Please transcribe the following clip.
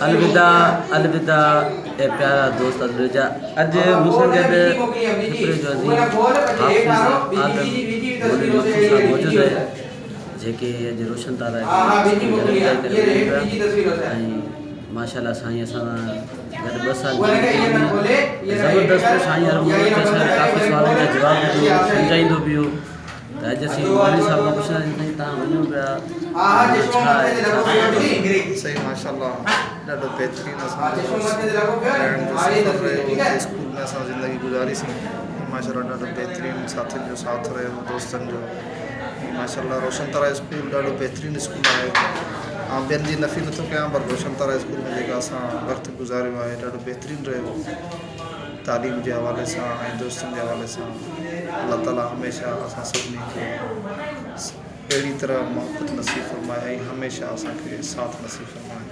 अलविदा अलविदा ए प्यारा दोस्त अलविदा अज मुझसे जो मौजूद है जेके अज रोशन तारा माशाल्लाह साईं असां गॾु 2 साल ज़बरदस्त साईं काफ़ी सवालों जा जवाब सम्झाईंदो पियो त अॼु असीं मौलवी साहिब खां पुछंदा साईं तव्हां वञो पिया सही माशाल्लाह ॾाढो बहितरीनु असांजो स्कूल में असां ज़िंदगी गुज़ारीसीं माशाल्लाह ॾाढो बहितरीनु साथियुनि जो साथ रहियो दोस्तनि जो माशाल्लाह रोशन तारा स्कूल ॾाढो बहितरीनु स्कूल आहे ॿियनि जी नफ़ी नथो कयां पर रोशन तारा स्कूल में जेका असां वक़्तु गुज़ारियो आहे ॾाढो बहितरीनु रहियो तालीम जे हवाले सां ऐं दोस्तनि जे हवाले सां अल्लाह ताला हमेशह असां सभिनी खे अहिड़ी तरह मोहबत नसीब फरमाए ऐं हमेशह असांखे साथ नसीब फरमाए।